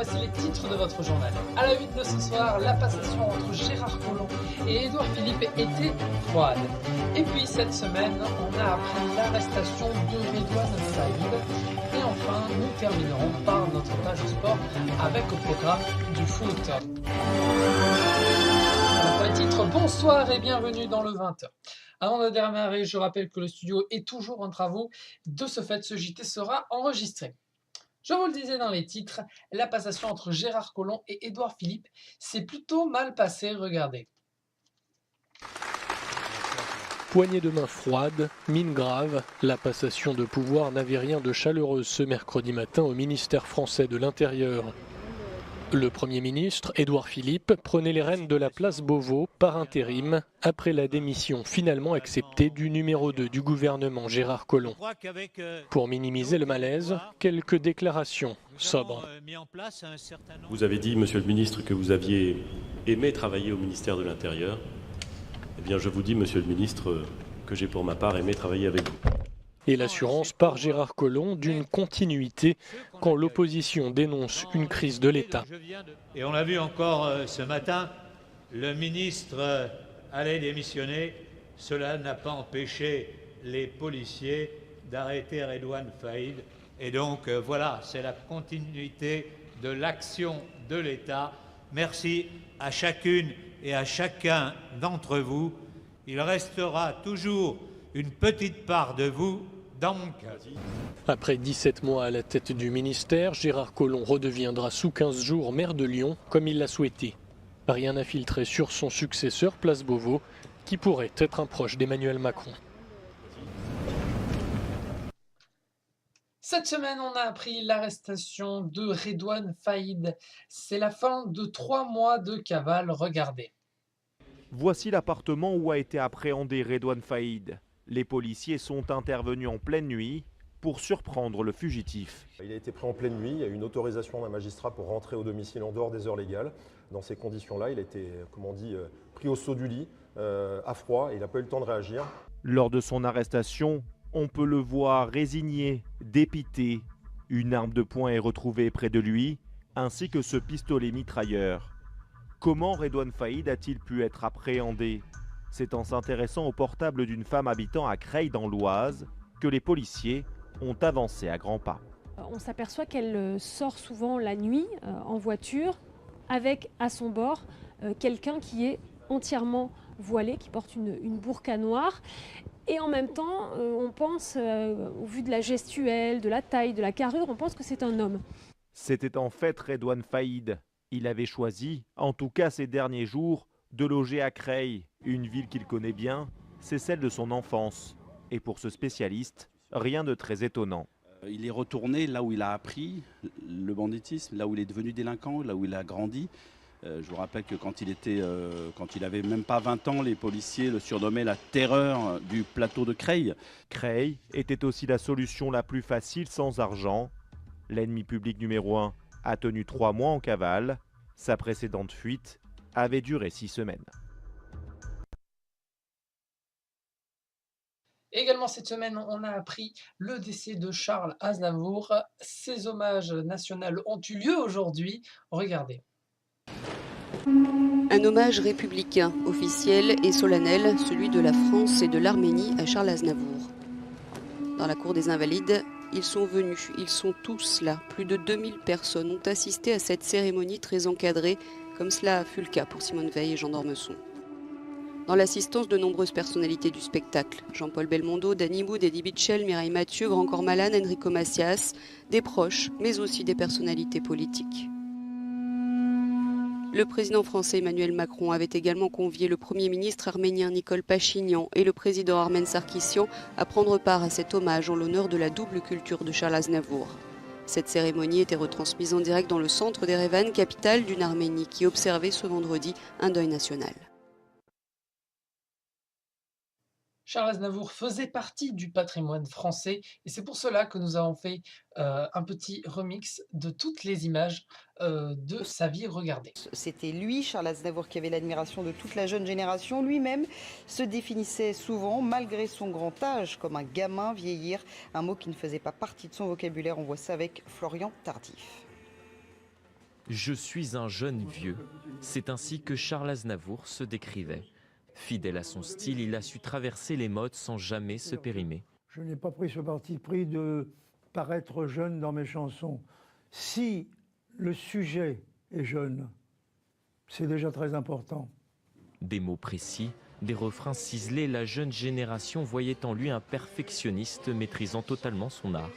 voici les titres de votre journal. À la une de ce soir, la passation entre Gérard Collomb et Édouard Philippe était froide. Et puis cette semaine, on a appris l'arrestation de Redouane Faïd. Et enfin, nous terminerons par notre page sport avec au programme du foot. Alors, le titre, bonsoir et bienvenue dans le 20h. Avant de démarrer, je rappelle que le studio est toujours en travaux. De ce fait, ce JT sera enregistré. Je vous le disais dans les titres, la passation entre Gérard Collomb et Édouard Philippe s'est plutôt mal passée, regardez. Poignée de main froide, mine grave, la passation de pouvoir n'avait rien de chaleureuse ce mercredi matin au ministère français de l'Intérieur. Le Premier ministre, Édouard Philippe, prenait les rênes de la place Beauvau par intérim après la démission finalement acceptée du numéro 2 du gouvernement Gérard Collomb. Pour minimiser le malaise, quelques déclarations sobres. Vous avez dit, Monsieur le ministre, que vous aviez aimé travailler au ministère de l'Intérieur. Eh bien, je vous dis, Monsieur le ministre, que j'ai pour ma part aimé travailler avec vous. Et l'assurance par Gérard Collomb d'une continuité quand l'opposition dénonce une crise de l'État. Et on l'a vu encore ce matin, le ministre allait démissionner. Cela n'a pas empêché les policiers d'arrêter Redouane Faïd. Et donc voilà, c'est la continuité de l'action de l'État. Merci à chacune et à chacun d'entre vous. Il restera toujours une petite part de vous dans mon cœur. Après 17 mois à la tête du ministère, Gérard Collomb redeviendra sous 15 jours maire de Lyon, comme il l'a souhaité. Rien n'a filtré sur son successeur, place Beauvau, qui pourrait être un proche d'Emmanuel Macron. Cette semaine, on a appris l'arrestation de Redouane Faïd. C'est la fin de 3 mois de cavale, regardez. Voici l'appartement où a été appréhendé Redouane Faïd. Les policiers sont intervenus en pleine nuit pour surprendre le fugitif. Il a été pris en pleine nuit, il y a eu une autorisation d'un magistrat pour rentrer au domicile en dehors des heures légales. Dans ces conditions-là, il a été, comme on dit, pris au saut du lit, à froid, et il n'a pas eu le temps de réagir. Lors de son arrestation, on peut le voir résigné, dépité. Une arme de poing est retrouvée près de lui, ainsi que ce pistolet mitrailleur. Comment Redouane Faïd a-t-il pu être appréhendé ? C'est en s'intéressant au portable d'une femme habitant à Creil dans l'Oise que les policiers ont avancé à grands pas. On s'aperçoit qu'elle sort souvent la nuit en voiture avec à son bord quelqu'un qui est entièrement voilé, qui porte une burqa noire. Et en même temps, on pense, au vu de la gestuelle, de la taille, de la carrure, on pense que c'est un homme. C'était en fait Redouane Faïd. Il avait choisi, en tout cas ces derniers jours, de loger à Creil, une ville qu'il connaît bien, c'est celle de son enfance. Et pour ce spécialiste, rien de très étonnant. Il est retourné là où il a appris le banditisme, là où il est devenu délinquant, là où il a grandi. Je vous rappelle que quand il avait même pas 20 ans, les policiers le surnommaient la terreur du plateau de Creil. Creil était aussi la solution la plus facile sans argent. L'ennemi public numéro 1 a tenu 3 mois en cavale. Sa précédente fuite avait duré 6 semaines. Également cette semaine, on a appris le décès de Charles Aznavour. Ces hommages nationaux ont eu lieu aujourd'hui. Regardez. Un hommage républicain, officiel et solennel, celui de la France et de l'Arménie à Charles Aznavour. Dans la cour des Invalides, ils sont venus, ils sont tous là. Plus de 2000 personnes ont assisté à cette cérémonie très encadrée, comme cela fut le cas pour Simone Veil et Jean d'Ormesson. Dans l'assistance de nombreuses personnalités du spectacle, Jean-Paul Belmondo, Danny Boud, Eddie Mitchell, Mireille Mathieu, Grand Corps Malade, Enrico Macias, des proches, mais aussi des personnalités politiques. Le président français Emmanuel Macron avait également convié le Premier ministre arménien Nikol Pachinian et le président Armen Sarkissian à prendre part à cet hommage en l'honneur de la double culture de Charles Aznavour. Cette cérémonie était retransmise en direct dans le centre d'Erevan, capitale d'une Arménie qui observait ce vendredi un deuil national. Charles Aznavour faisait partie du patrimoine français et c'est pour cela que nous avons fait un petit remix de toutes les images de sa vie. Regardez. C'était lui, Charles Aznavour, qui avait l'admiration de toute la jeune génération. Lui-même se définissait souvent, malgré son grand âge, comme un gamin vieillir, un mot qui ne faisait pas partie de son vocabulaire. On voit ça avec Florian Tardif. « Je suis un jeune vieux ». C'est ainsi que Charles Aznavour se décrivait. Fidèle à son style, il a su traverser les modes sans jamais se périmer. Je n'ai pas pris ce parti pris de paraître jeune dans mes chansons. Si le sujet est jeune, c'est déjà très important. Des mots précis, des refrains ciselés, la jeune génération voyait en lui un perfectionniste maîtrisant totalement son art.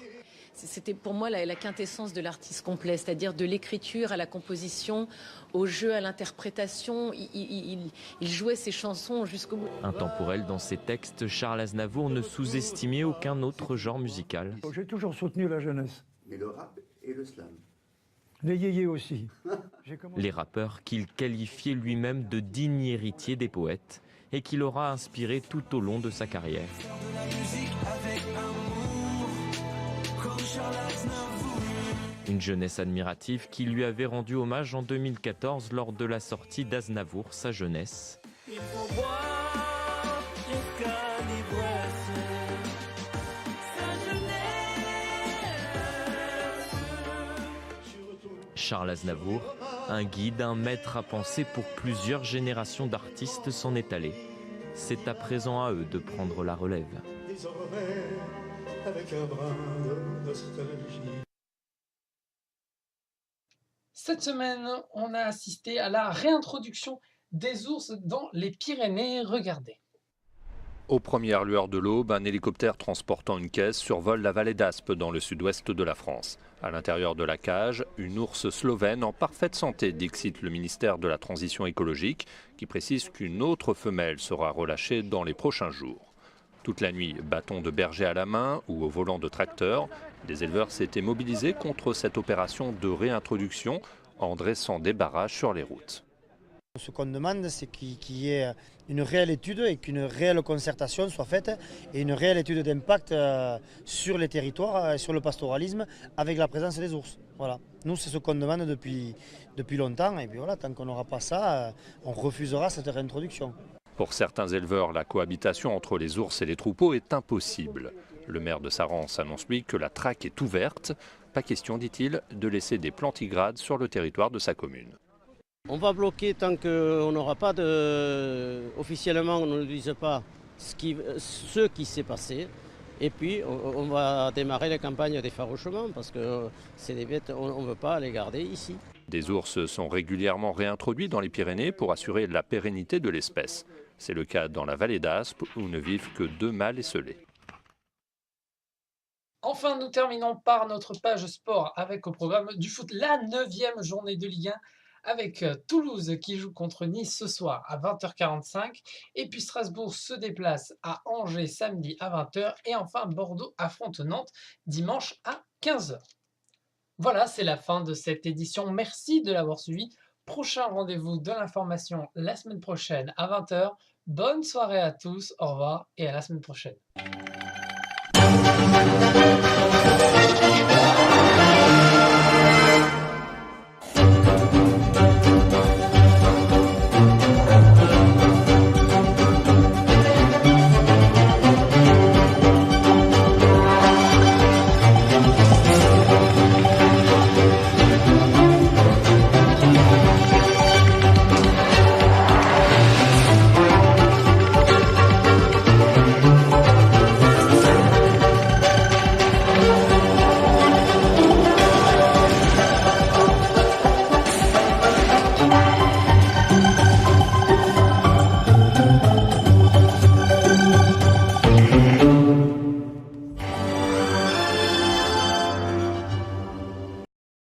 C'était pour moi la quintessence de l'artiste complet, c'est-à-dire de l'écriture à la composition, au jeu, à l'interprétation. Il jouait ses chansons jusqu'au bout. Intemporel dans ses textes, Charles Aznavour ne sous-estimait aucun autre genre musical. J'ai toujours soutenu la jeunesse. Mais le rap et le slam. Les yéyés aussi. Les rappeurs qu'il qualifiait lui-même de dignes héritiers des poètes et qu'il aura inspiré tout au long de sa carrière. Une jeunesse admirative qui lui avait rendu hommage en 2014 lors de la sortie d'Aznavour, sa jeunesse. Il faut boire jusqu'à l'ivresse, sa jeunesse. Charles Aznavour, un guide, un maître à penser pour plusieurs générations d'artistes s'en est allé. C'est à présent à eux de prendre la relève. Désormais, avec un brin de nostalgie. Cette semaine, on a assisté à la réintroduction des ours dans les Pyrénées. Regardez. Aux premières lueurs de l'aube, un hélicoptère transportant une caisse survole la vallée d'Aspe dans le sud-ouest de la France. À l'intérieur de la cage, une ours slovène en parfaite santé, dixit le ministère de la Transition écologique, qui précise qu'une autre femelle sera relâchée dans les prochains jours. Toute la nuit, bâton de berger à la main ou au volant de tracteur, les éleveurs s'étaient mobilisés contre cette opération de réintroduction en dressant des barrages sur les routes. Ce qu'on demande, c'est qu'il y ait une réelle étude et qu'une réelle concertation soit faite et une réelle étude d'impact sur les territoires et sur le pastoralisme avec la présence des ours. Voilà. Nous, c'est ce qu'on demande depuis longtemps et puis voilà, tant qu'on n'aura pas ça, on refusera cette réintroduction. Pour certains éleveurs, la cohabitation entre les ours et les troupeaux est impossible. Le maire de Sarrance annonce lui que la traque est ouverte. Pas question, dit-il, de laisser des plantigrades sur le territoire de sa commune. On va bloquer tant qu'on n'aura pas officiellement, on ne dise pas ce qui s'est passé. Et puis, on va démarrer la campagne d'effarouchement parce que c'est des bêtes, on ne veut pas les garder ici. Des ours sont régulièrement réintroduits dans les Pyrénées pour assurer la pérennité de l'espèce. C'est le cas dans la vallée d'Aspe où ne vivent que 2 mâles esselés. Enfin, nous terminons par notre page sport avec au programme du foot la 9e journée de Ligue 1 avec Toulouse qui joue contre Nice ce soir à 20h45 et puis Strasbourg se déplace à Angers samedi à 20h et enfin Bordeaux affronte Nantes dimanche à 15h. Voilà, c'est la fin de cette édition. Merci de l'avoir suivi. Prochain rendez-vous de l'information la semaine prochaine à 20h. Bonne soirée à tous, au revoir et à la semaine prochaine.